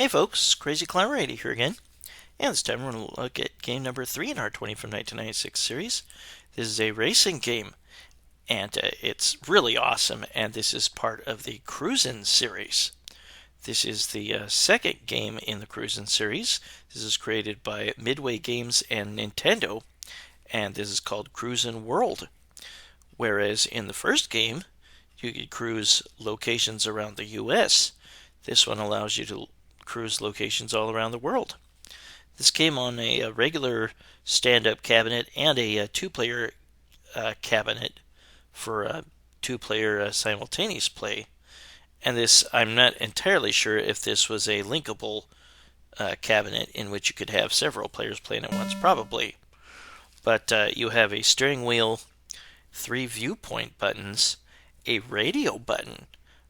folks, Crazy Clown Radio here again, and this time we're going to look at game number 3 in our 20 from 1996 series. This is a racing game, and it's really awesome, and this is part of the CRUIS'N series. This is the second game in the CRUIS'N series. This is created by Midway Games and Nintendo, and this is called CRUIS'N World. Whereas in the first game, you could cruise locations around the U.S., this one allows you to cruise locations all around the world. This came on a regular stand-up cabinet and a two-player cabinet for a two-player simultaneous play. And this, I'm not entirely sure if this was a linkable cabinet in which you could have several players playing at once, probably. But you have a steering wheel, 3 viewpoint buttons, a radio button,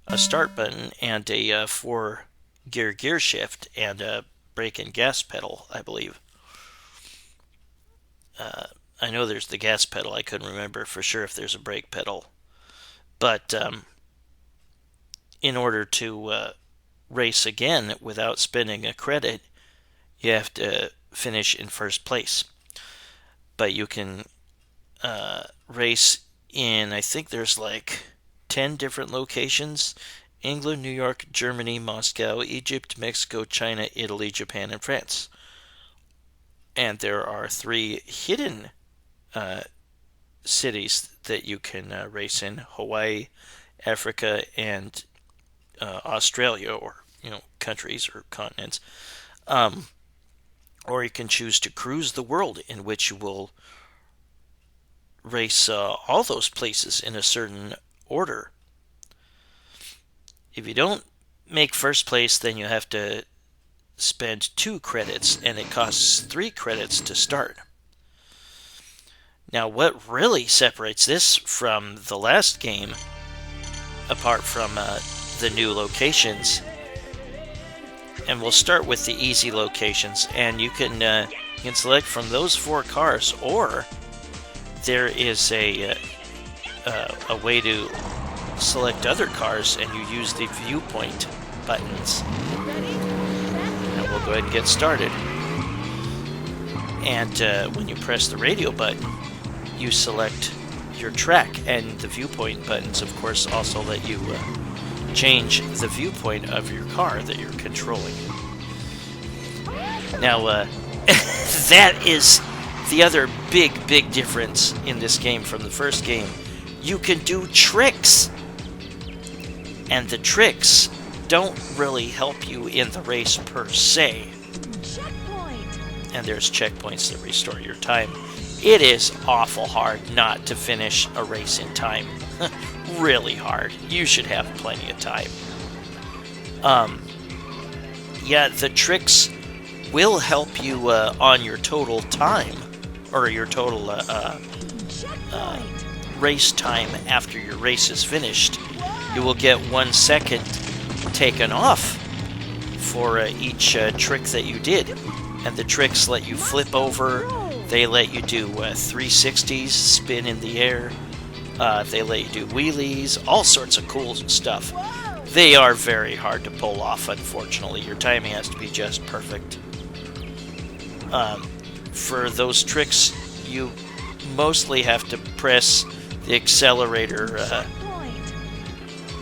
a start button, and a 4-gear gear shift, and a brake and gas pedal, I believe. I know there's the gas pedal. I couldn't remember for sure if there's a brake pedal. But in order to race again without spending a credit, you have to finish in first place. But you can race in, I think there's like 10 different locations: England, New York, Germany, Moscow, Egypt, Mexico, China, Italy, Japan, and France. And there are 3 hidden cities that you can race in: Hawaii, Africa, and Australia, or countries or continents. Or you can choose to cruise the world, in which you will race all those places in a certain order. If you don't make first place, then you have to spend 2 credits, and it costs 3 credits to start. Now, what really separates this from the last game, apart from the new locations, and we'll start with the easy locations, and you can select from those 4 cars, or there is a way to select other cars, and you use the viewpoint buttons. And we'll go ahead and get started. And when you press the radio button, you select your track, and the viewpoint buttons, of course, also let you change the viewpoint of your car that you're controlling. Now, that is the other big difference in this game from the first game. You can do tricks, and the tricks don't really help you in the race per se. Checkpoint. And there's checkpoints that restore your time. It is awful hard not to finish a race in time. Really hard. You should have plenty of time. Yeah, the tricks will help you on your total time, or your total race time after your race is finished. You will get 1 second taken off for each trick that you did. And the tricks let you flip over. They let you do 360s, spin in the air. They let you do wheelies, all sorts of cool stuff. They are very hard to pull off, unfortunately. Your timing has to be just perfect. For those tricks, you mostly have to press the accelerator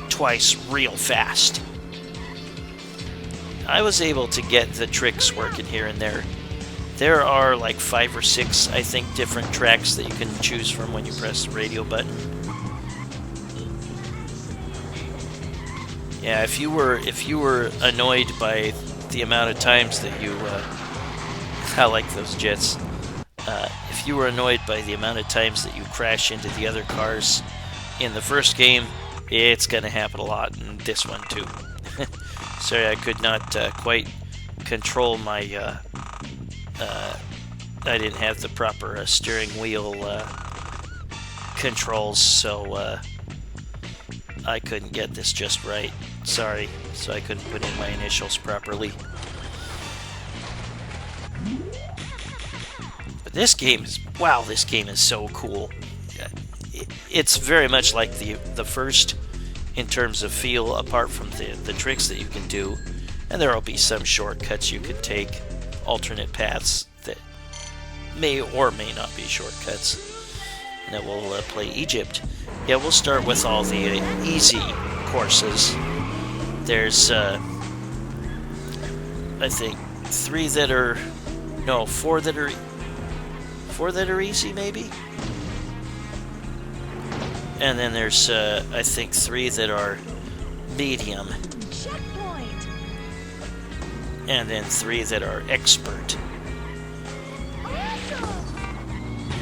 twice real fast. I was able to get the tricks working here and there. There are like 5 or 6, I think, different tracks that you can choose from when you press the radio button. Yeah, if you were annoyed by the amount of times that you I like those jets. If you were annoyed by the amount of times that you crash into the other cars in the first game, it's going to happen a lot in this one too. Sorry, I could not quite control my... I didn't have the proper steering wheel controls, so I couldn't get this just right. Sorry, so I couldn't put in my initials properly. But this game is... wow, this game is so cool. It's very much like the first in terms of feel, apart from the tricks that you can do. And there will be some shortcuts you can take, alternate paths that may or may not be shortcuts. And then we'll play Egypt. Yeah, we'll start with all the easy courses. There's, I think, four that are easy, maybe? And then there's, I think, 3 that are medium. Checkpoint. And then 3 that are expert. Awesome.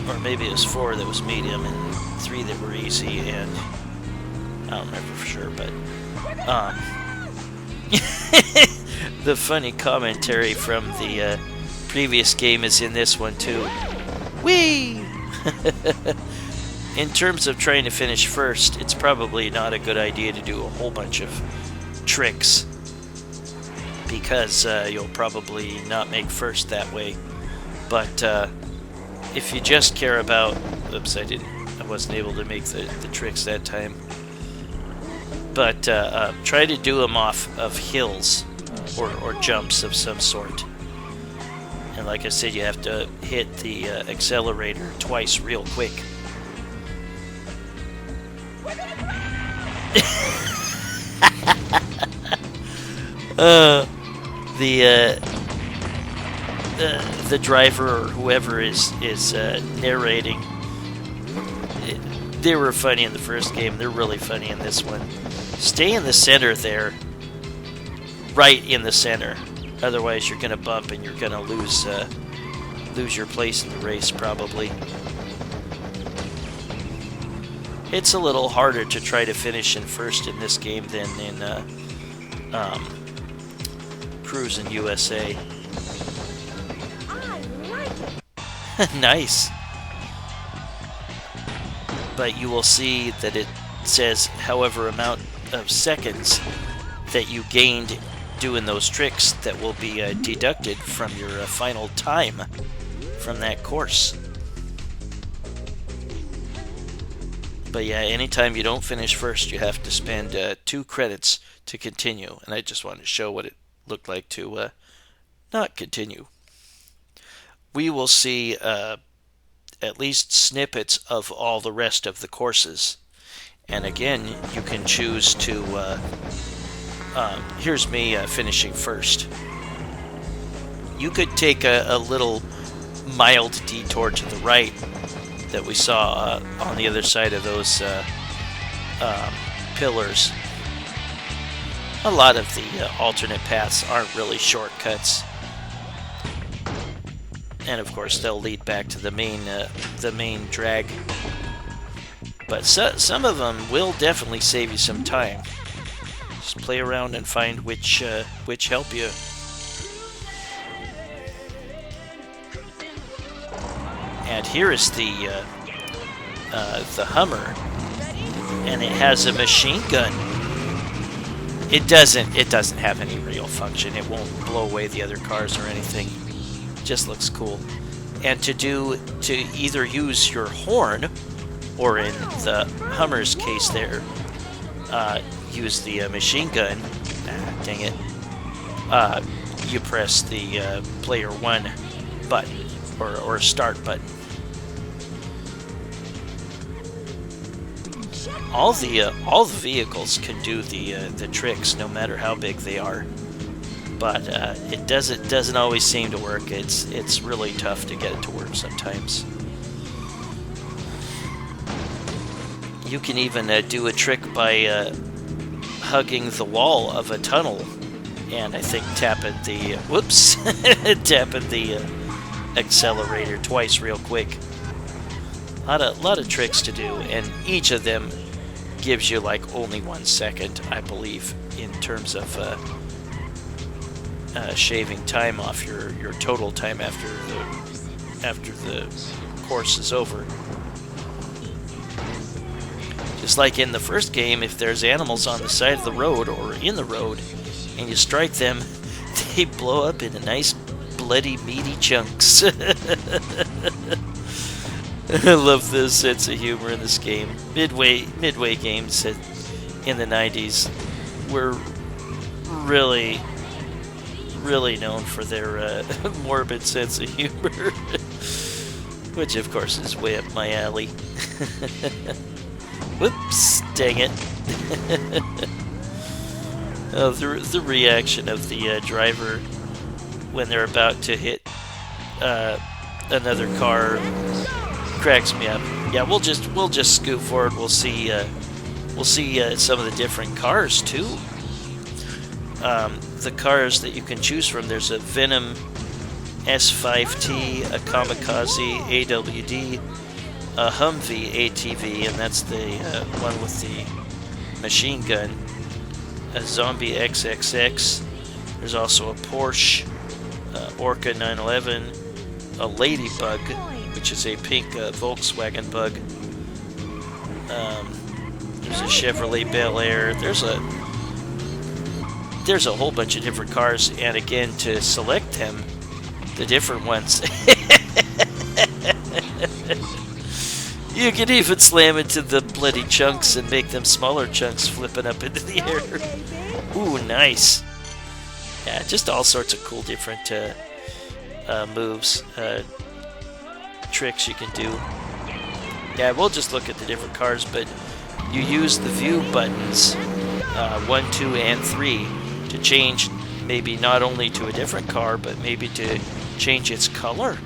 Or maybe it was 4 that was medium and 3 that were easy, and I don't remember for sure, but the funny commentary from the previous game is in this one too. Whee! In terms of trying to finish first, it's probably not a good idea to do a whole bunch of tricks, because you'll probably not make first that way. But if you just care about... Oops, I wasn't able to make the tricks that time. But try to do them off of hills or jumps of some sort. And like I said, you have to hit the accelerator twice real quick. The driver or whoever is narrating, they were funny in the first game. They're really funny in this one. Stay in the center there, right in the center. Otherwise, you're gonna bump and you're gonna lose your place in the race probably. It's a little harder to try to finish in first in this game than in CRUIS'N USA. I like it. Nice. But you will see that it says however amount of seconds that you gained doing those tricks that will be deducted from your final time from that course. But yeah, anytime you don't finish first, you have to spend 2 credits to continue. And I just wanted to show what it looked like to not continue. We will see at least snippets of all the rest of the courses. And again, you can choose to... here's me finishing first. You could take a little mild detour to the right that we saw on the other side of those pillars. A lot of the alternate paths aren't really shortcuts, and of course they'll lead back to the main drag. But some of them will definitely save you some time. Just play around and find which help you. And here is the Hummer, and it has a machine gun. It doesn't have any real function. It won't blow away the other cars or anything. It just looks cool. And to either use your horn, or in the Hummer's case there, use the machine gun. Dang it. You press the player 1 button or start button. All the vehicles can do the tricks, no matter how big they are. But it doesn't always seem to work. It's really tough to get it to work sometimes. You can even do a trick by hugging the wall of a tunnel, and I think tapping the accelerator twice real quick. Lot of tricks to do, and each of them gives you like only 1 second, I believe, in terms of shaving time off your total time after the course is over. Just like in the first game, if there's animals on the side of the road or in the road, and you strike them, they blow up into nice, bloody, meaty chunks. I love this sense of humor in this game. Midway games in the 90s were really really known for their morbid sense of humor, which of course is way up my alley. Whoops, dang it. Oh, the reaction of the driver when they're about to hit another car cracks me up. Yeah, we'll just scoot forward. We'll see some of the different cars too. The cars that you can choose from. There's a Venom S5T, a Kamikaze AWD, a Humvee ATV, and that's the one with the machine gun. A Zombie XXX. There's also a Porsche Orca 911, a Ladybug, which is a pink Volkswagen Bug. There's a Chevrolet Bel Air. There's a whole bunch of different cars, and again, to select them, the different ones. You can even slam into the bloody chunks and make them smaller chunks flipping up into the air. Ooh, nice. Yeah, just all sorts of cool different moves, tricks you can do. Yeah, we'll just look at the different cars, but you use the view buttons 1, 2, and 3 to change maybe not only to a different car, but maybe to change its color.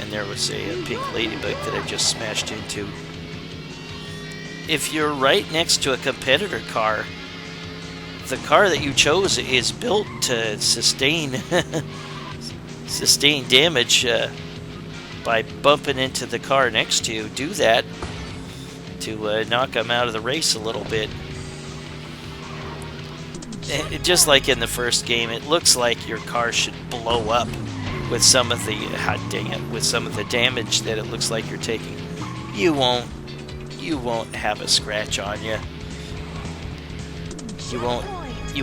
And there was a pink ladybug that I just smashed into. If you're right next to a competitor car, the car that you chose is built to sustain damage by bumping into the car next to you. Do that to knock them out of the race a little bit. Just like in the first game, it looks like your car should blow up with some of the with some of the damage that it looks like you're taking. You won't have a scratch on you. You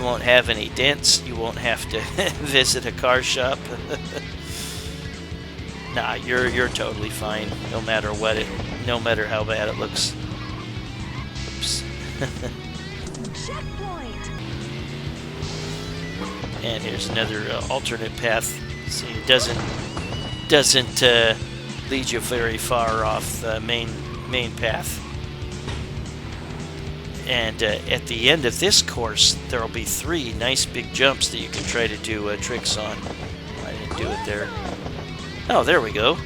won't have any dents. You won't have to visit a car shop. Nah, you're totally fine, no matter how bad it looks. Oops. And here's another alternate path. See, it doesn't lead you very far off the main path. And at the end of this course, there will be 3 nice big jumps that you can try to do tricks on. I didn't do it there. Oh, there we go.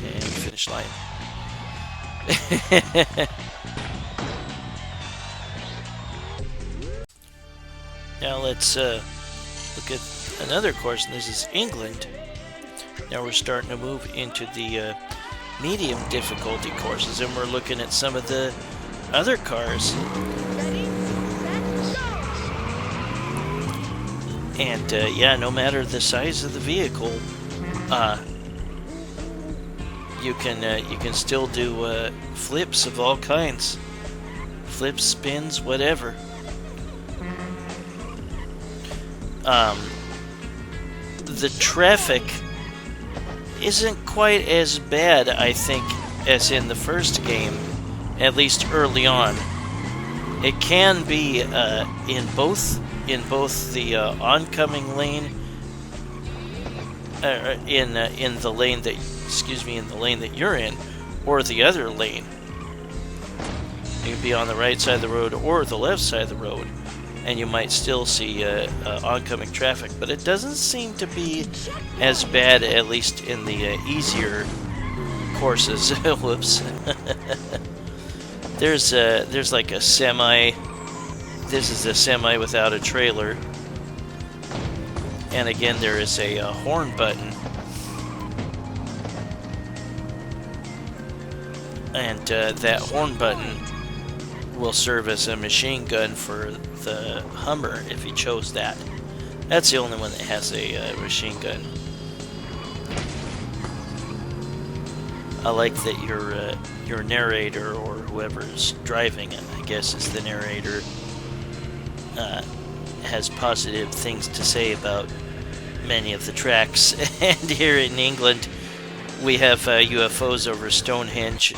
And finish line. Now let's look at another course, and this is England. Now we're starting to move into the medium difficulty courses, and we're looking at some of the other cars. And yeah, no matter the size of the vehicle, you can still do flips of all kinds, flips, spins, whatever. The traffic isn't quite as bad, I think, as in the first game, at least early on. It can be in both the oncoming lane, in the lane that you're in, or the other lane. You can be on the right side of the road or the left side of the road, and you might still see oncoming traffic, but it doesn't seem to be as bad, at least in the easier courses. Whoops. There's like a semi. This is a semi without a trailer, and again there is a horn button, and that horn button will serve as a machine gun for the Hummer if you chose that. That's the only one that has a machine gun. I like that your narrator, or whoever's driving it, I guess is the narrator, has positive things to say about many of the tracks. And here in England, We have UFOs over Stonehenge.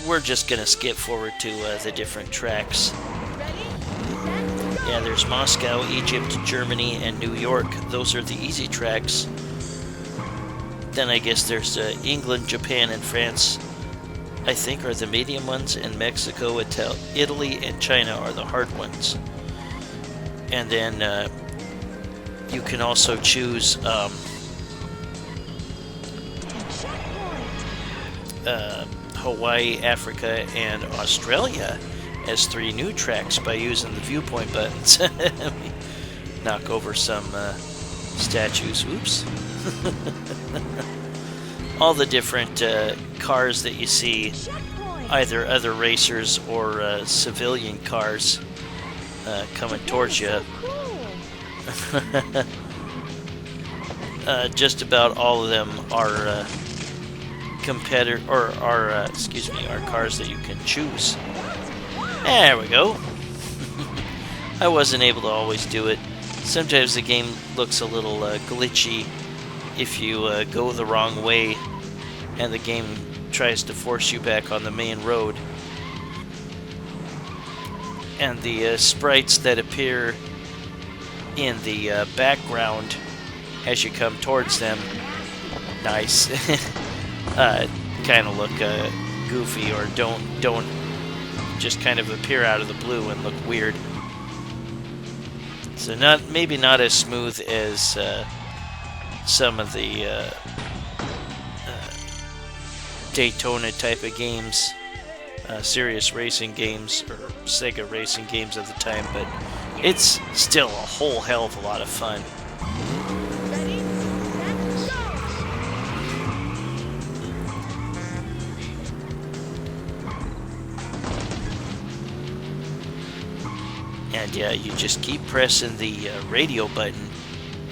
We're just gonna skip forward to the different tracks. Yeah, there's Moscow, Egypt, Germany, and New York. Those are the easy tracks. Then I guess there's England, Japan, and France, I think, are the medium ones, and Mexico, Italy, and China are the hard ones. And then you can also choose Hawaii, Africa, and Australia as 3 new tracks by using the viewpoint buttons. Knock over some statues. Oops. All the different cars that you see, either other racers or civilian cars coming towards you. Just about all of them are are cars that you can choose. There we go. I wasn't able to always do it. Sometimes the game looks a little glitchy if you go the wrong way and the game tries to force you back on the main road. And the sprites that appear in the background as you come towards them, nice, kind of look goofy, or don't just kind of appear out of the blue and look weird. So maybe not as smooth as some of the Daytona type of games, serious racing games, or Sega racing games of the time, but it's still a whole hell of a lot of fun. And yeah, you just keep pressing the radio button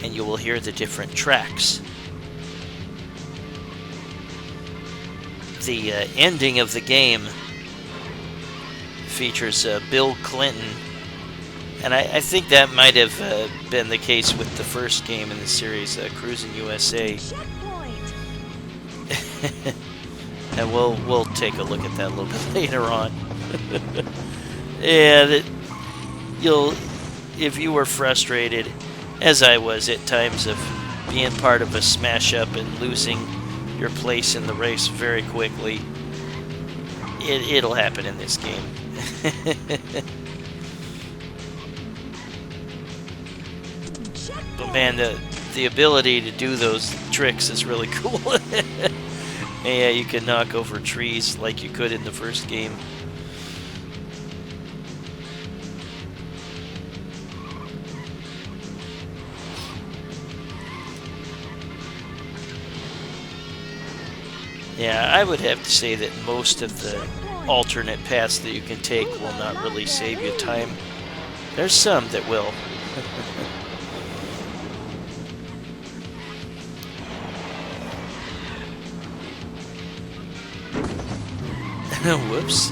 and you will hear the different tracks. The ending of the game features Bill Clinton, and I think that might have been the case with the first game in the series, CRUIS'N USA. And we'll take a look at that a little bit later on. Yeah, if you were frustrated, as I was at times, of being part of a smash-up and losing your place in the race very quickly, it'll happen in this game. But man, the ability to do those tricks is really cool. Yeah, you can knock over trees like you could in the first game. Yeah, I would have to say that most of the alternate paths that you can take will not really save you time. There's some that will. Whoops.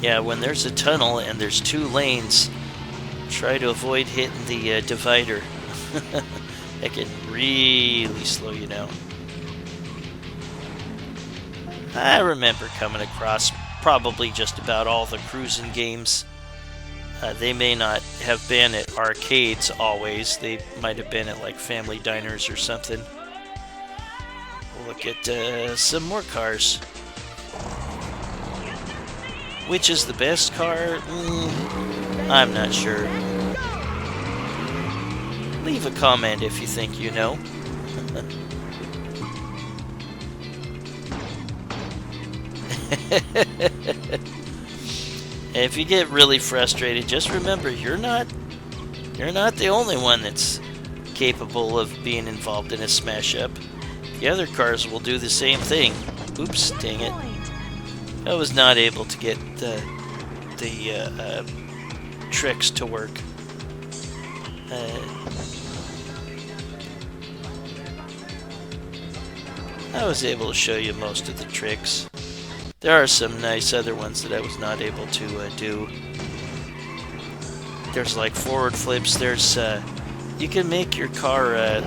Yeah, when there's a tunnel and there's 2 lanes, try to avoid hitting the divider. That can really slow you down. I remember coming across probably just about all the cruising games. They may not have been at arcades always. They might have been at like family diners or something. Look at some more cars. Which is the best car? I'm not sure. Leave a comment if you think you know. If you get really frustrated, just remember you're not the only one that's capable of being involved in a smash-up. The other cars will do the same thing. Oops, dang it. I was not able to get the tricks to work. I was able to show you most of the tricks. There are some nice other ones that I was not able to do. There's like forward flips. There's you can make your car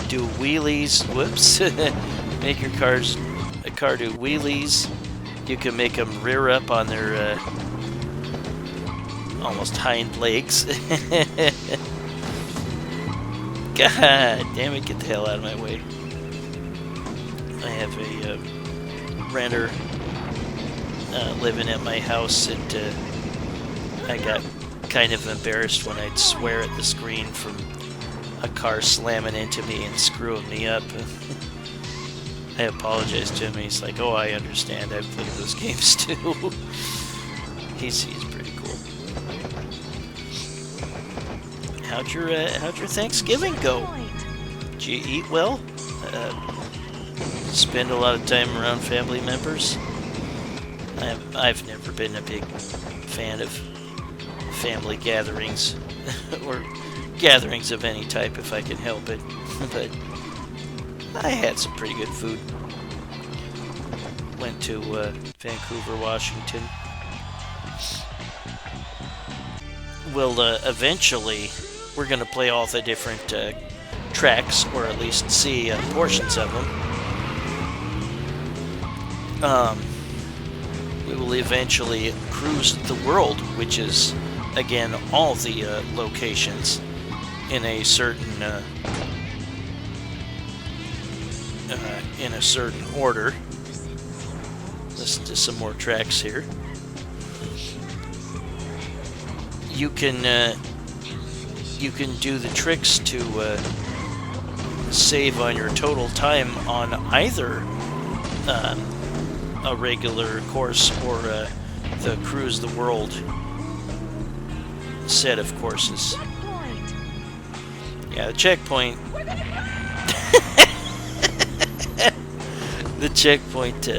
do wheelies. Whoops! Make your car do wheelies. You can make them rear up on their almost hind legs. God damn it! Get the hell out of my way. I have a renter living at my house, and I got kind of embarrassed when I'd swear at the screen from a car slamming into me and screwing me up. I apologized to him, and he's like, "Oh, I understand. I've played those games too." He's pretty cool. How'd your Thanksgiving go? Did you eat well? Spend a lot of time around family members? I've never been a big fan of family gatherings or gatherings of any type if I can help it, but I had some pretty good food. Went to Vancouver, Washington. Well, eventually we're going to play all the different tracks, or at least see portions of them. We will eventually cruise the world, which is, again, all the locations in a certain order. Listen to some more tracks here. You can do the tricks to save on your total time on either a regular course or the Cruise the World set of courses. Yeah, the checkpoint. The checkpoint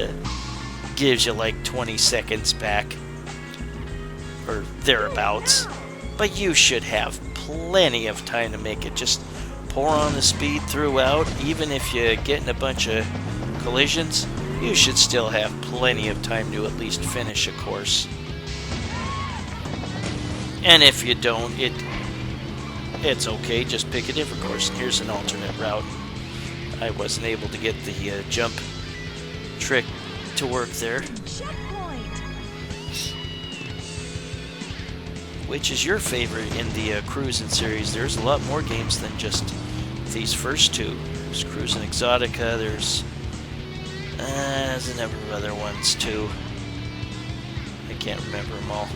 gives you like 20 seconds back, or thereabouts. But you should have plenty of time to make it. Just pour on the speed throughout. Even if you get in a bunch of collisions, you should still have plenty of time to at least finish a course. And if you don't, it's okay. Just pick a different course. And here's an alternate route. I wasn't able to get the jump trick to work there. Which is your favorite in the Cruisin' series? There's a lot more games than just these first two. There's Cruisin' Exotica, there's a number of other ones too. I can't remember them all.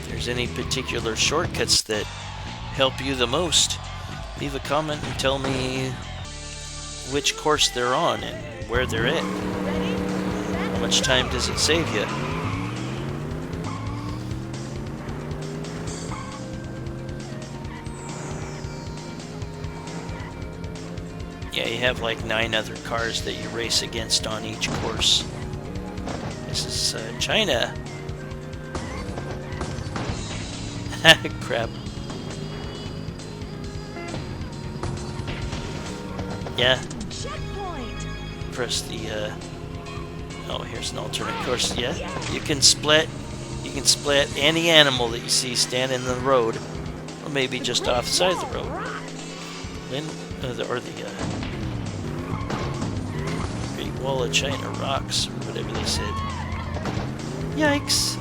If there's any particular shortcuts that help you the most, leave a comment and tell me which course they're on and where they're at. How much time does it save you? Yeah, you have like 9 other cars that you race against on each course. This is China. Crap. Yeah. Press the oh, here's an alternate course. Yeah, you can split any animal that you see standing in the road, or maybe just off the side of the road. Then or the Great Wall of China rocks, or whatever they said. Yikes!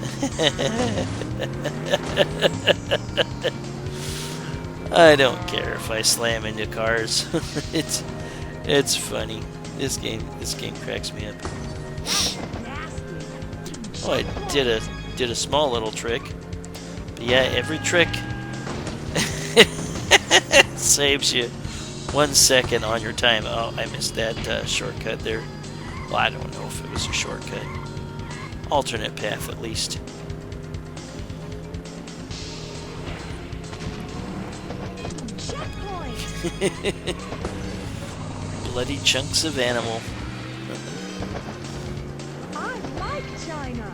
I don't care if I slam into cars. It's funny. This game cracks me up. Oh, I did a small little trick. But yeah, every trick saves you 1 second on your time. Oh, I missed that shortcut there. Well, I don't know if it was a shortcut. Alternate path, at least. Bloody chunks of animal. I like China.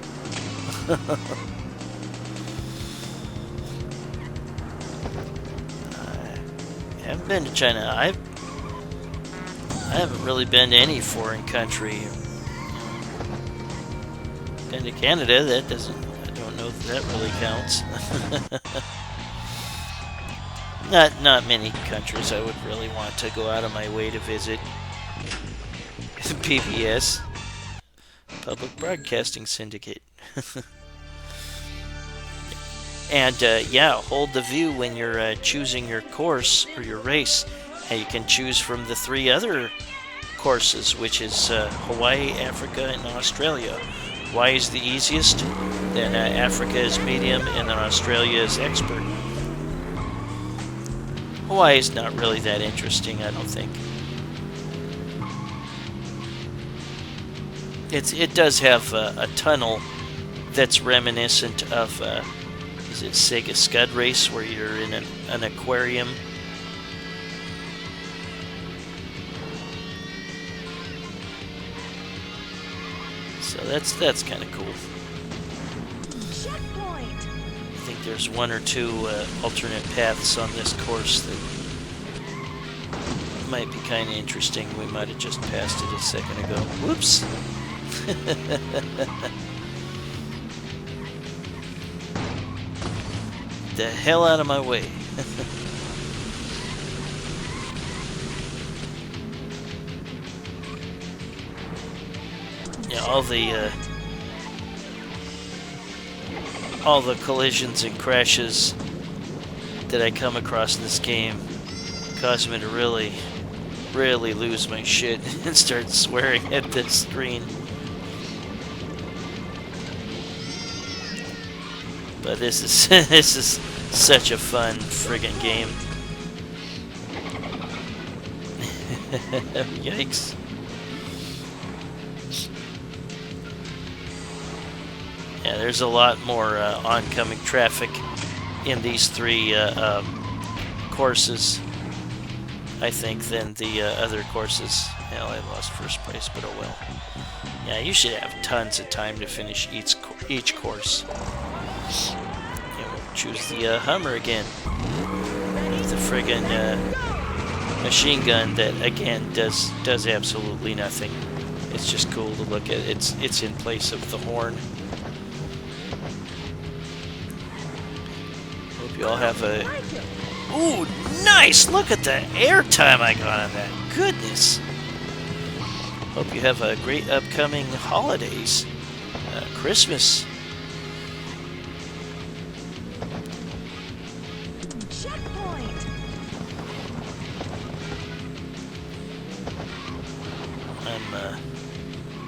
I haven't been to China. I haven't really been to any foreign country. Been to Canada. That doesn't. don't know if that really counts. Not many countries I would really want to go out of my way to visit. PBS, Public Broadcasting Syndicate. And yeah, hold the view when you're choosing your course or your race. And you can choose from the 3 other courses, which is Hawaii, Africa, and Australia. Hawaii is the easiest, then Africa is medium, and then Australia is expert. Hawaii is not really that interesting, I don't think. It does have a tunnel that's reminiscent of, is it Sega Scud Race, where you're in an aquarium. So that's kind of cool. Checkpoint. I think there's 1 or 2 alternate paths on this course that might be kind of interesting. We might have just passed it a second ago. Whoops! The hell out of my way. Yeah, all the collisions and crashes that I come across in this game cause me to really lose my shit and start swearing at the screen. But this is this is such a fun friggin' game. Yikes. Yeah, there's a lot more oncoming traffic in these 3 courses, I think, than the other courses. Hell, I lost first place, but oh well. Yeah, you should have tons of time to finish each course. And we'll choose the Hummer again. With the friggin' machine gun that, again, does absolutely nothing. It's just cool to look at. It's in place of the horn. Hope you all have a... Ooh, nice! Look at the airtime I got on that. Goodness! Hope you have a great upcoming holidays. Christmas. Checkpoint. I'm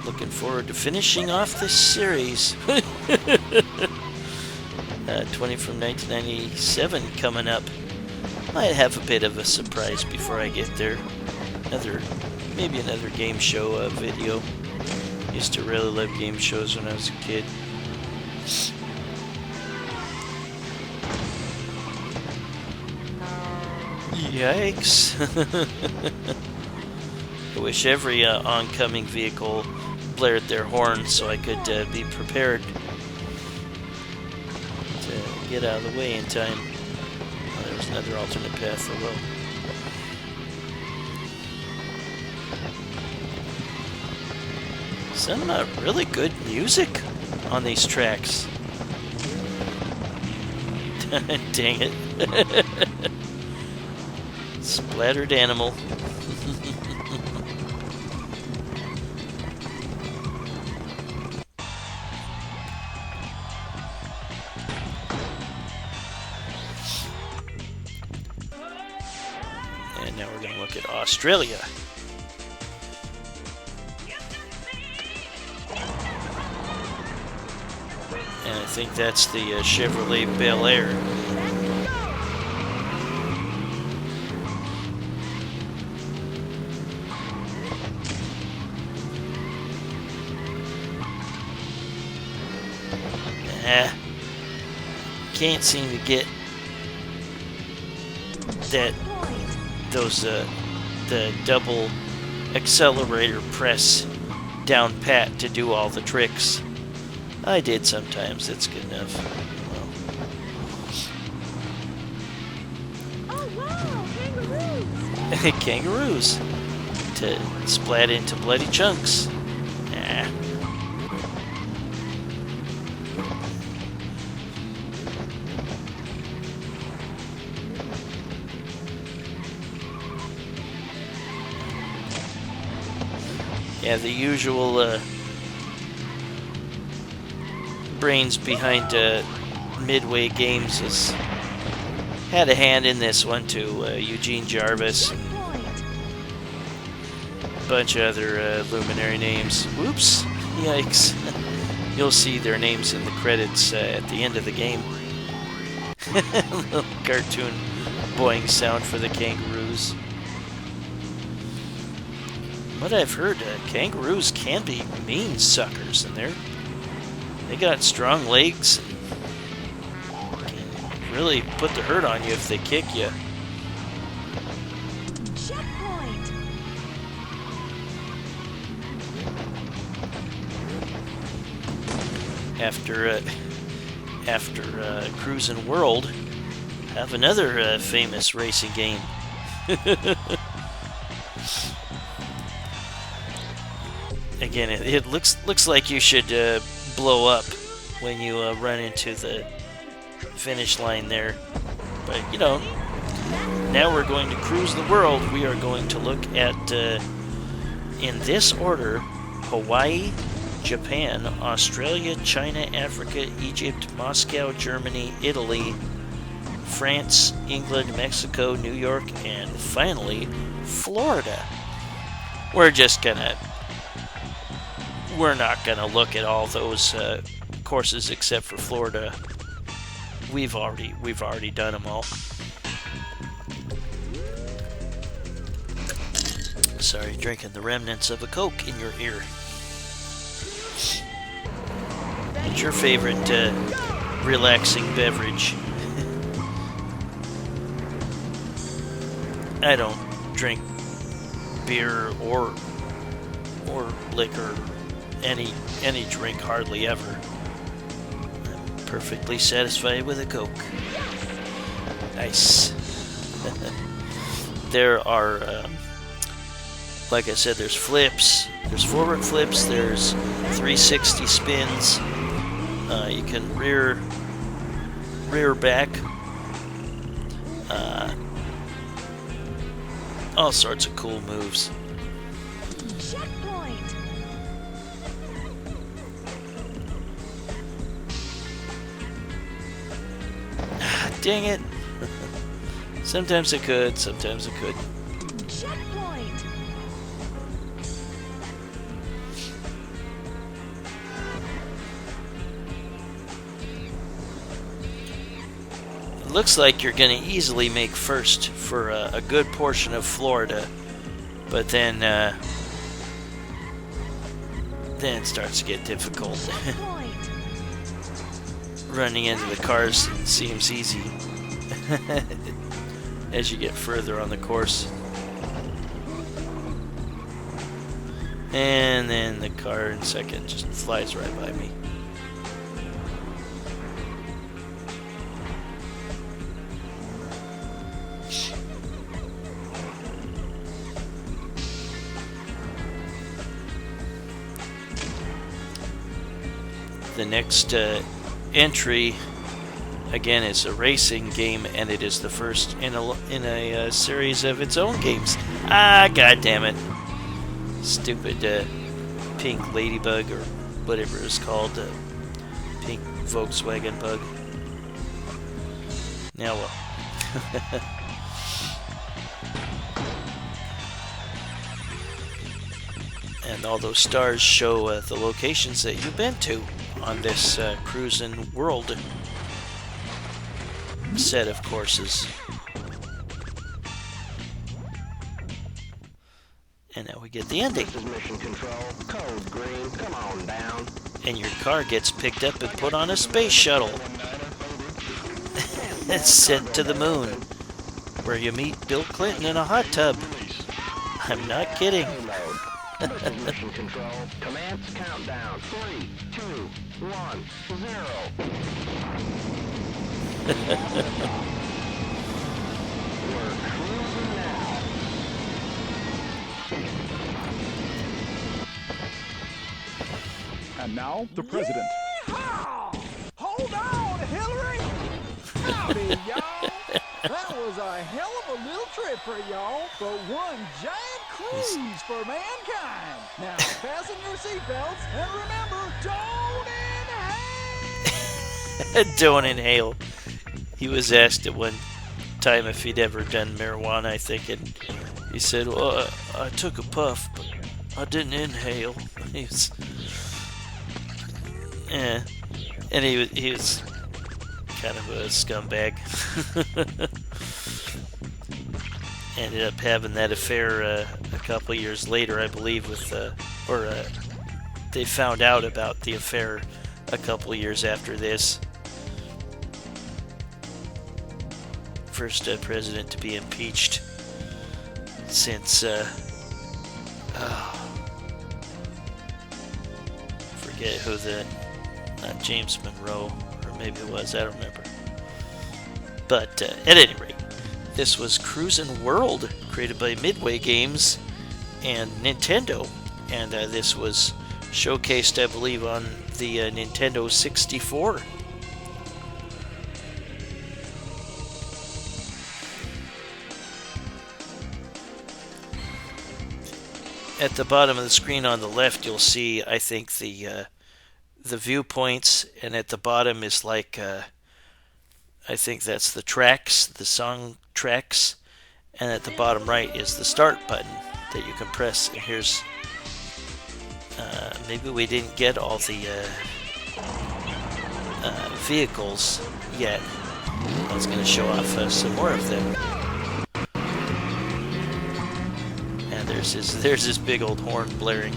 looking forward to finishing off this series. 20 from 1997 coming up. Might have a bit of a surprise before I get there. Maybe another game show video. Used to really love game shows when I was a kid. Yikes. I wish every oncoming vehicle blared their horn so I could be prepared to get out of the way in time. Oh, there was another alternate path. Oh well. Some really good music on these tracks. Dang it. Splattered animal. And now we're going to look at Australia. And I think that's the Chevrolet Bel Air. Can't seem to get the double accelerator press down pat to do all the tricks. I did sometimes. That's good enough. Oh wow, kangaroos! Kangaroos to splat into bloody chunks. Yeah, the usual brains behind Midway Games has had a hand in this one too. Eugene Jarvis and Checkpoint. a bunch of other luminary names. Whoops! Yikes! You'll see their names in the credits at the end of the game. Little cartoon boing sound for the kangaroos. What I've heard, kangaroos can be mean suckers, and they got strong legs and can really put the hurt on you if they kick you. Checkpoint. After CRUIS'N World, have another famous racing game. Again, it looks like you should blow up when you run into the finish line there. But you know, now we're going to cruise the world. We are going to look at, in this order, Hawaii, Japan, Australia, China, Africa, Egypt, Moscow, Germany, Italy, France, England, Mexico, New York, and finally, Florida. We're not gonna look at all those courses except for Florida. We've already done them all. Sorry, drinking the remnants of a Coke in your ear. What's your favorite relaxing beverage? I don't drink beer or liquor, any drink hardly ever. I'm perfectly satisfied with a Coke. Nice. There are, like I said, there's flips, there's forward flips, there's 360 spins. You can rear back. All sorts of cool moves. Checkpoint. Dang it. Sometimes I could, sometimes I couldn't. Checkpoint. It looks like you're going to easily make first for a good portion of Florida, but then it starts to get difficult. Checkpoint. Running into the cars seems easy as you get further on the course. And then the car in second just flies right by me. The next entry, again, is a racing game, and it is the first in a series of its own games. Ah, god damn it! Stupid pink ladybug, or whatever it's called, pink Volkswagen bug. Now well. And all those stars show the locations that you've been to on this CRUIS'N World set of courses. And now we get the ending. This is Mission Control. Code green. Come on down. And your car gets picked up and put on a space shuttle. It's sent to the moon, where you meet Bill Clinton in a hot tub. I'm not kidding. This is Mission Control. Commands countdown. 3, 2, 1, 0. We're cruising now. And now, the president. Yeehaw! Hold on, Hillary! Howdy, y'all! That was a hell of a little trip for y'all, but one giant cruise for mankind. Now fasten your seatbelts and remember, don't inhale. Don't inhale. He was asked at one time if he'd ever done marijuana, I think, and he said, "Well, I took a puff, but I didn't inhale." He was, yeah, and he was kind of a scumbag. Ended up having that affair a couple years later, I believe, with they found out about the affair a couple years after this. First president to be impeached since forget who not James Monroe, or maybe it was, I don't remember. But at any rate, this was CRUIS'N World, created by Midway Games and Nintendo, and this was showcased, I believe, on the Nintendo 64. At the bottom of the screen on the left, you'll see, I think, the viewpoints, and at the bottom is like, I think that's the tracks, the song tracks, and at the bottom right is the start button that you can press. And here's, maybe we didn't get all the vehicles yet. I was going to show off some more of them. And there's his big old horn blaring.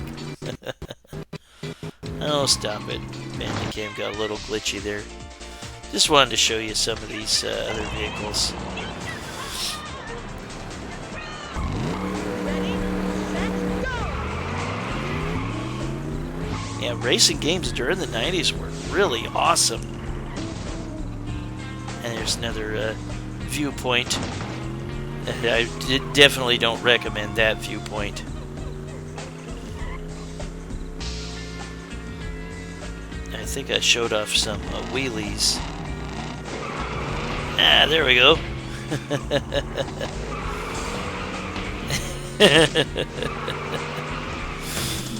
Oh, stop it. Bandicam got a little glitchy there. Just wanted to show you some of these other vehicles. Yeah, racing games during the 90s were really awesome. And there's another viewpoint. I definitely don't recommend that viewpoint. I think I showed off some wheelies. Ah, there we go.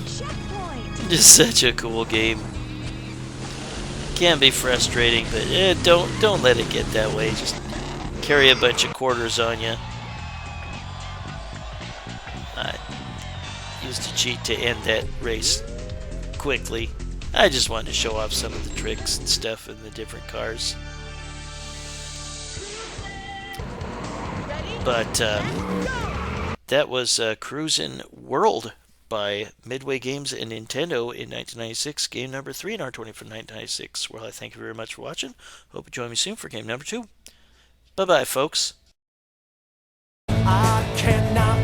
Checkpoint. Just such a cool game. Can be frustrating, but don't let it get that way. Just carry a bunch of quarters on you. I used to cheat to end that race quickly. I just wanted to show off some of the tricks and stuff in the different cars. But that was CRUIS'N World by Midway Games and Nintendo in 1996, game number 3 in our 20 from 1996. Well, I thank you very much for watching. Hope you join me soon for game number 2. Bye-bye, folks. I cannot